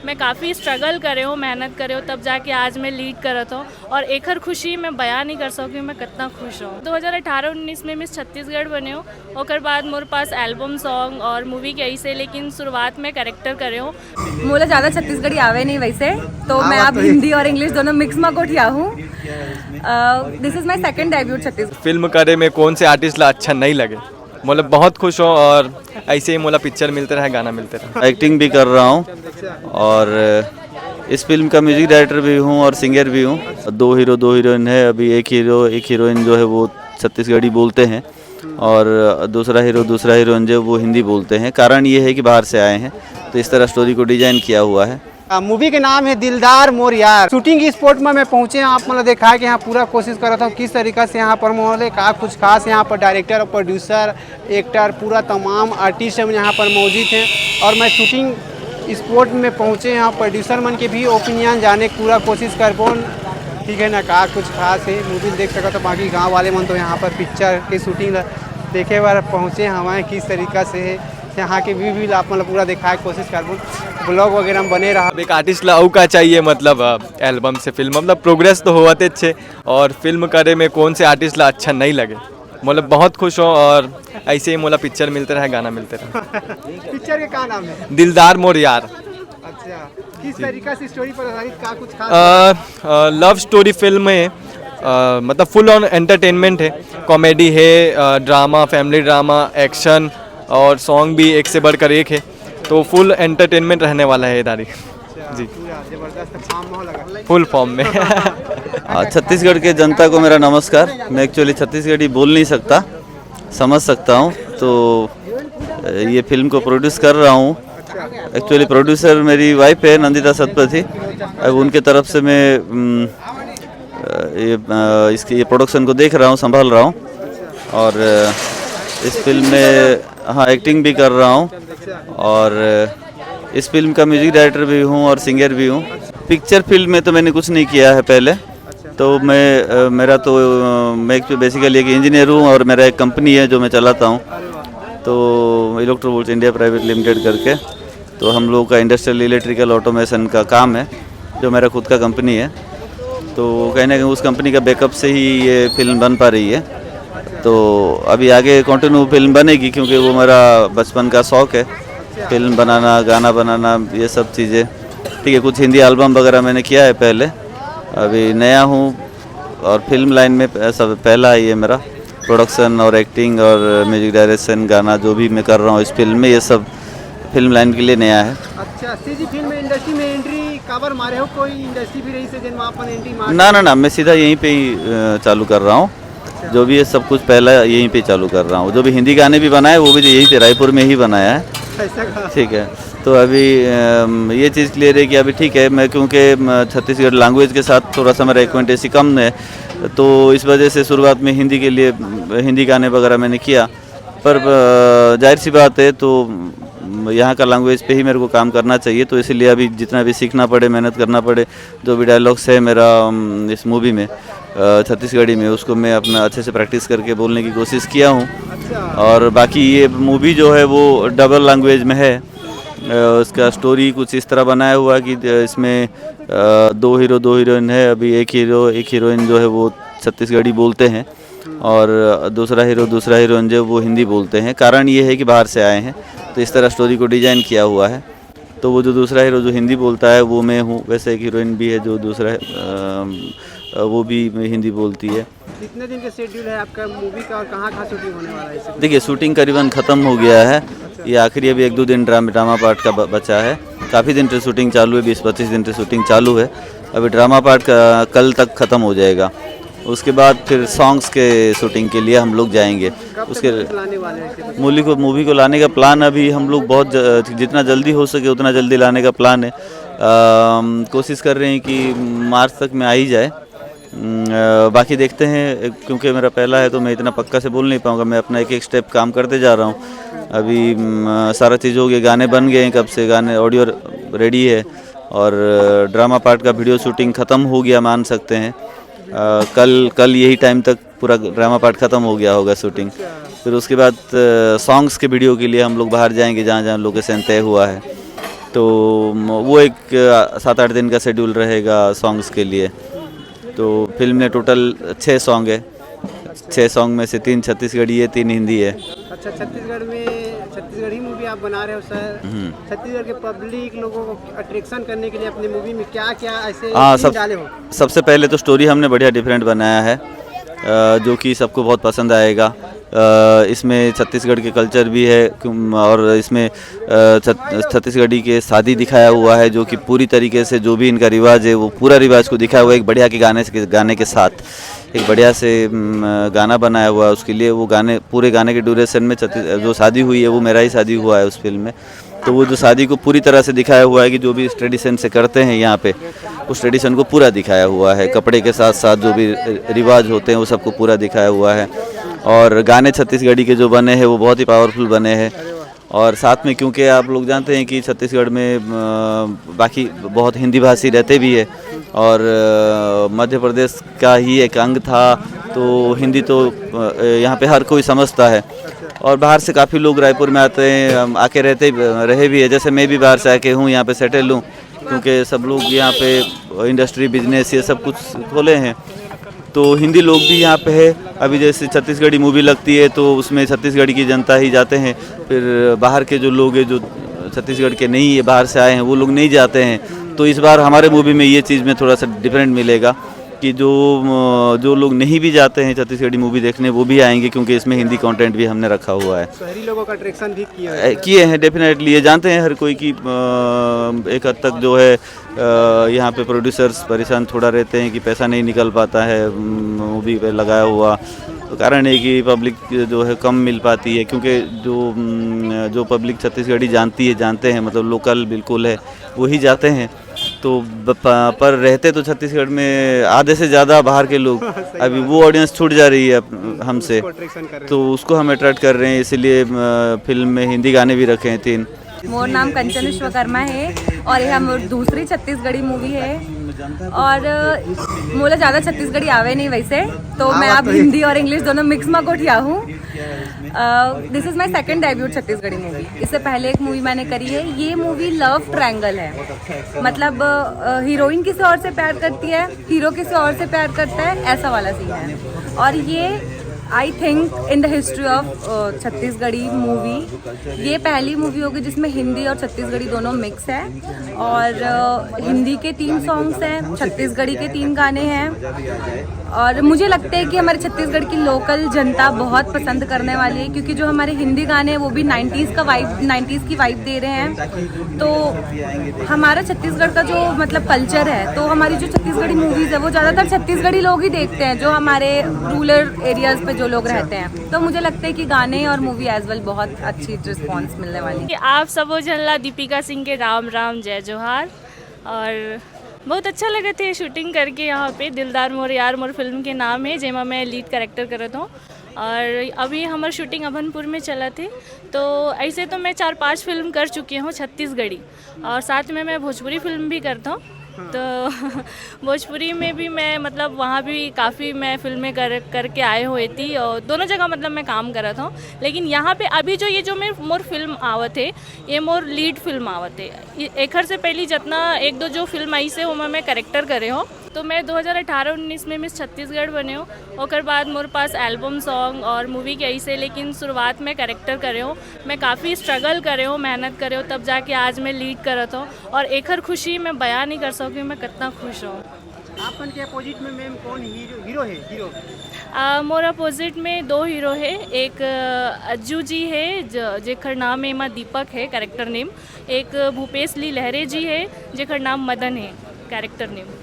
मैं काफ़ी स्ट्रगल करे हूँ, मेहनत करे हूँ, तब जाके आज मैं लीड करत हूँ और एकर खुशी मैं बयां नहीं कर सकूँ मैं कितना खुश हूँ। 2018-19 में मिस छत्तीसगढ़ बने हूँ, ओकर बाद मोर पास एल्बम सॉन्ग और मूवी के ऐसे, लेकिन शुरुआत में कैरेक्टर करे हूँ। मुझे ज़्यादा छत्तीसगढ़ी आवे नहीं वैसे, तो मैं अब हिंदी और इंग्लिश दोनों मिक्स में गोठिया हूँ। This is my second debut Chhattisgarh. Film करे में कौन से आर्टिस्ट ला अच्छा नहीं लगे, मतलब बहुत खुश हूँ और ऐसे ही मोला पिक्चर मिलते रहे, गाना मिलते रहे। एक्टिंग भी कर रहा हूँ और इस फिल्म का म्यूजिक डायरेक्टर भी हूँ और सिंगर भी हूँ। दो हीरोइन है, अभी एक हीरोइन जो है वो छत्तीसगढ़ी बोलते हैं और दूसरा हीरोइन जो वो हिंदी बोलते हैं। कारण ये है कि बाहर से आए हैं, तो इस तरह स्टोरी को डिजाइन किया हुआ है। मूवी के नाम है दिलदार मोर यार। शूटिंग स्पॉट में मैं पहुंचे, आप मतलब देखा है कि यहाँ पूरा कोशिश कर रहा था किस तरीके से यहाँ पर मोहल्ले का कुछ खास यहाँ पर डायरेक्टर और प्रोड्यूसर एक्टर पूरा तमाम आर्टिस्ट हम यहाँ पर मौजूद हैं। और मैं शूटिंग स्पॉट में पहुंचे, यहाँ प्रोड्यूसर मन के भी ओपिनियन जाने की पूरा कोशिश कर बोल ठीक है ना, कहा कुछ खास है मूवी देख सका। तो बाकी गाँव वाले मन तो यहाँ पर पिक्चर की शूटिंग देखे बार पहुँचे हमारे किस तरीक़ा से है यहाँ के भी आप मतलब पूरा दिखाए कोशिश कर ब्लॉग वगैरह में बने रहा। एक आर्टिस्ट ला का चाहिए, मतलब एल्बम से फिल्म मतलब प्रोग्रेस तो होते अच्छे, और फिल्म करे में कौन से आर्टिस्ट ला अच्छा नहीं लगे, मतलब बहुत खुश हूँ और ऐसे ही मोला पिक्चर मिलते रहे, गाना मिलते रहे। पिक्चर के क्या नाम है? दिलदार मोर यार। अच्छा, किस तरीका से स्टोरी पर आधारित का कुछ खास? लव स्टोरी फिल्म है, मतलब फुल ऑन एंटरटेनमेंट है, कॉमेडी है, ड्रामा, फैमिली ड्रामा, एक्शन और सॉन्ग भी एक से बढ़कर एक है, तो फुल एंटरटेनमेंट रहने वाला है दारी जी, फुल फॉर्म में। छत्तीसगढ़ के जनता को मेरा नमस्कार। मैं एक्चुअली छत्तीसगढ़ी बोल नहीं सकता, समझ सकता हूँ, तो ये फिल्म को प्रोड्यूस कर रहा हूँ। एक्चुअली प्रोड्यूसर मेरी वाइफ है नंदिता सतपथी। अब उनके तरफ से मैं ये प्रोडक्शन को देख रहा हूँ, संभाल रहा हूँ और इस फिल्म में हाँ एक्टिंग भी कर रहा हूँ और इस फिल्म का म्यूजिक डायरेक्टर भी हूँ और सिंगर भी हूँ। पिक्चर फिल्म में तो मैंने कुछ नहीं किया है पहले, तो मैं बेसिकली एक इंजीनियर हूँ और मेरा एक कंपनी है जो मैं चलाता हूँ, तो इलेक्ट्रोवोल्ट्स इंडिया प्राइवेट लिमिटेड करके। तो हम लोगों का इंडस्ट्रियल इलेक्ट्रिकल ऑटोमेशन का काम है, जो मेरा खुद का कंपनी है। तो कहीं ना कहीं उस कंपनी का बैकअप से ही ये फिल्म बन पा रही है। तो अभी आगे कंटिन्यू फिल्म बनेगी, क्योंकि वो मेरा बचपन का शौक़ है, फिल्म बनाना, गाना बनाना, ये सब चीज़ें। ठीक है, कुछ हिंदी एल्बम वगैरह मैंने किया है पहले, अभी नया हूँ और फिल्म लाइन में सब पहला है ये मेरा। प्रोडक्शन और एक्टिंग और म्यूजिक डायरेक्शन, गाना जो भी मैं कर रहा हूँ इस फिल्म में, ये सब फिल्म लाइन के लिए नया है। अच्छा, सीधी फिल्म इंडस्ट्री में एंट्री कवर मारे हो, कोई इंडस्ट्री भी रही से जिन वहाँ पर एंट्री मार? ना, मैं सीधा यहीं पे ही चालू कर रहा हूँ। जो भी है सब कुछ पहला यहीं पे चालू कर रहा हूँ। जो भी हिंदी गाने भी बनाए वो भी यहीं पे रायपुर में ही बनाया है। ठीक है, तो अभी ये चीज़ क्लियर है कि अभी ठीक है, मैं क्योंकि छत्तीसगढ़ लैंग्वेज के साथ थोड़ा सा मेरा एक्वेंटेंसी कम है, तो इस वजह से शुरुआत में हिंदी के लिए हिंदी गाने वगैरह मैंने किया। पर जाहिर सी बात है, तो यहाँ का लैंग्वेज पे ही मेरे को काम करना चाहिए, तो इसीलिए अभी जितना भी सीखना पड़े, मेहनत करना पड़े, जो भी डायलॉग्स है मेरा इस मूवी में छत्तीसगढ़ी में, उसको मैं अपना अच्छे से प्रैक्टिस करके बोलने की कोशिश किया हूँ। और बाकी ये मूवी जो है वो डबल लैंग्वेज में है। उसका स्टोरी कुछ इस तरह बनाया हुआ कि इसमें दो हीरोइन है, अभी एक हीरोइन जो है वो छत्तीसगढ़ी बोलते हैं और दूसरा हीरोइन जो वो हिंदी बोलते हैं। कारण ये है कि बाहर से आए हैं, तो इस तरह स्टोरी को डिजाइन किया हुआ है। तो वो जो दूसरा हीरो जो हिंदी बोलता है वो मैं हूँ, वैसे एक हीरोइन भी है जो दूसरा वो भी हिंदी बोलती है। कितने दिन का शेड्यूल है आपका मूवी का और कहाँ शूटिंग होने वाला है? देखिए, शूटिंग करीबन ख़त्म हो गया है, ये आखिरी अभी 1-2 दिन ड्रामा पार्ट का बचा है। काफ़ी दिन से शूटिंग चालू है, 20-25 दिन से शूटिंग चालू है। अभी ड्रामा पार्ट का कल तक ख़त्म हो जाएगा। उसके बाद फिर सॉन्ग्स के शूटिंग के लिए हम लोग जाएंगे। उसके मूवी को लाने का प्लान अभी हम लोग बहुत जितना जल्दी हो सके उतना जल्दी लाने का प्लान है। कोशिश कर रहे हैं कि मार्च तक में आ ही जाए। बाकी देखते हैं, क्योंकि मेरा पहला है तो मैं इतना पक्का से बोल नहीं पाऊँगा। मैं अपना एक स्टेप काम करते जा रहा हूँ। अभी सारा चीज़ हो गया, गाने बन गए हैं कब से, गाने ऑडियो रेडी है और ड्रामा पार्ट का वीडियो शूटिंग ख़त्म हो गया मान सकते हैं। कल यही टाइम तक पूरा ड्रामा पार्ट ख़त्म हो गया होगा शूटिंग। फिर उसके बाद सॉन्ग्स के वीडियो के लिए हम लोग बाहर जाएंगे, जहाँ लोकेशन तय हुआ है। तो वो एक 7-8 दिन का शेड्यूल रहेगा सॉन्ग्स के लिए। तो फिल्म में टोटल 6 सॉन्ग है, 6 सॉन्ग में से 3 छत्तीसगढ़ी है, 3 हिंदी है। अच्छा, छत्तीसगढ़ में छत्तीसगढ़ी मूवी आप बना रहे हो सर। छत्तीसगढ़ के पब्लिक लोगों को अट्रैक्शन करने के लिए अपनी मूवी में क्या क्या ऐसे सीन डाले हो? सबसे पहले तो स्टोरी हमने बढ़िया डिफरेंट बनाया है, जो कि सबको बहुत पसंद आएगा। इसमें छत्तीसगढ़ के कल्चर भी है और इसमें छत्तीसगढ़ी के शादी दिखाया हुआ है, जो कि पूरी तरीके से जो भी इनका रिवाज है वो पूरा रिवाज को दिखाया हुआ है। एक बढ़िया के गाने के साथ एक बढ़िया से गाना बनाया हुआ है उसके लिए। वो गाने पूरे गाने के ड्यूरेशन में जो शादी हुई है वो मेरा ही शादी हुआ है उस फिल्म में। तो वो जो शादी को पूरी तरह से दिखाया हुआ है कि जो भी इस ट्रेडिशन से करते हैं यहाँ पे, उस ट्रेडिशन को पूरा दिखाया हुआ है। कपड़े के साथ साथ जो भी रिवाज होते हैं वो सबको पूरा दिखाया हुआ है। और गाने छत्तीसगढ़ी के जो बने हैं वो बहुत ही पावरफुल बने हैं। और साथ में क्योंकि आप लोग जानते हैं कि छत्तीसगढ़ में बाकी बहुत हिंदी भाषी रहते भी है और मध्य प्रदेश का ही एक अंग था, तो हिंदी तो यहाँ पे हर कोई समझता है। और बाहर से काफ़ी लोग रायपुर में आते हैं, आके रहे भी है। जैसे मैं भी बाहर से आके हूँ, यहाँ पे सेटल हूँ, क्योंकि सब लोग यहाँ पे इंडस्ट्री बिजनेस ये सब कुछ खोले हैं, तो हिंदी लोग भी यहाँ पे है। अभी जैसे छत्तीसगढ़ी मूवी लगती है तो उसमें छत्तीसगढ़ की जनता ही जाते हैं, फिर बाहर के जो लोग हैं जो छत्तीसगढ़ के नहीं है, बाहर से आए हैं, वो लोग नहीं जाते हैं। तो इस बार हमारे मूवी में ये चीज़ में थोड़ा सा डिफरेंट मिलेगा कि जो लोग नहीं भी जाते हैं छत्तीसगढ़ी मूवी देखने वो भी आएंगे, क्योंकि इसमें हिंदी कंटेंट भी हमने रखा हुआ है। शहरी लोगों का अट्रैक्शन भी किए हैं डेफिनेटली। ये जानते हैं हर कोई कि एक हद तक जो है यहाँ पे प्रोड्यूसर्स परेशान थोड़ा रहते हैं कि पैसा नहीं निकल पाता है मूवी पे लगाया हुआ। तो कारण है कि पब्लिक जो है कम मिल पाती है, क्योंकि जो पब्लिक छत्तीसगढ़ी जानते हैं मतलब लोकल बिल्कुल है वही जाते हैं। तो पर रहते तो छत्तीसगढ़ में आधे से ज़्यादा बाहर के लोग। अभी वो ऑडियंस छूट जा रही है हमसे, तो उसको हम अट्रैक्ट कर रहे हैं, इसीलिए फिल्म में हिंदी गाने भी रखे हैं 3। मोर नाम कंचन विश्वकर्मा है और यह हम दूसरी छत्तीसगढ़ी मूवी है। और मोला ज़्यादा छत्तीसगढ़ी आवे नहीं वैसे, तो मैं अब हिंदी और इंग्लिश दोनों मिक्स में गोठिया हूँ। This is my second debut Chhattisgarhi movie. इससे पहले एक मूवी मैंने करी है। ये मूवी लव ट्रायंगल है, मतलब हीरोइन किसी और से प्यार करती है, हीरो किसी और से प्यार करता है, ऐसा वाला सीन है। और ये I think in the history of Chhattisgarhi movie ये पहली मूवी होगी जिसमें हिंदी और छत्तीसगढ़ी दोनों मिक्स है। और हिंदी के 3 सॉन्ग्स हैं, छत्तीसगढ़ी के 3 गाने हैं। और मुझे लगता है कि हमारे छत्तीसगढ़ की लोकल जनता बहुत पसंद करने वाली है, क्योंकि जो हमारे हिंदी गाने हैं वो भी 90s की वाइब दे रहे हैं। तो हमारा छत्तीसगढ़ का जो मतलब कल्चर है, तो हमारी जो छत्तीसगढ़ी मूवीज़ है वो ज़्यादातर छत्तीसगढ़ी लोग ही देखते हैं, जो हमारे रूरल एरियाज़ पे जो लोग रहते हैं। तो मुझे लगता है कि गाने और मूवी एज वेल बहुत अच्छी रिस्पॉन्स मिलने वाली है। आप सबो झल्ला दीपिका सिंह के राम राम जय जोहार। और बहुत अच्छा लगे थे शूटिंग करके यहाँ पे। दिलदार मोर यार मोर फिल्म के नाम है, जेमा मैं लीड कैरेक्टर करत हूँ। और अभी हमारी शूटिंग अभनपुर में चला थे। तो ऐसे तो मैं 4-5 फिल्म कर चुकी हूँ छत्तीसगढ़ी, और साथ में मैं भोजपुरी फिल्म भी करता हूँ। तो भोजपुरी में भी मैं मतलब वहाँ भी काफ़ी मैं फिल्में करके आए हुए थी, और दोनों जगह मतलब मैं काम करा था। लेकिन यहाँ पे अभी जो ये जो मोर फिल्म आवत है, ये मोर लीड फिल्म आवत है। एकर से पहले जितना 1-2 जो फिल्म आई से वो मैं कैरेक्टर करे हो। तो मैं 2018-19 में मिस छत्तीसगढ़ बने हो। और बाद मोर पास एल्बम सॉन्ग और मूवी के ऐसे, लेकिन शुरुआत में कैरेक्टर करे हो। मैं काफ़ी स्ट्रगल करे हो, मेहनत करे हो, तब जाके आज मैं लीड करत हूँ। और एकर खुशी मैं बयान नहीं कर सकूँ मैं कितना खुश हूँ। आपन के अपोजिट में मैम कौन हीरो है? हीरो मोर अपोजिट में 2 हीरो है। एक अज्जू जी है जेकर नाम एमा दीपक है कैरेक्टर नेम। एक भूपेश ली लहरे जी है जेकर नाम मदन है कैरेक्टर नेम।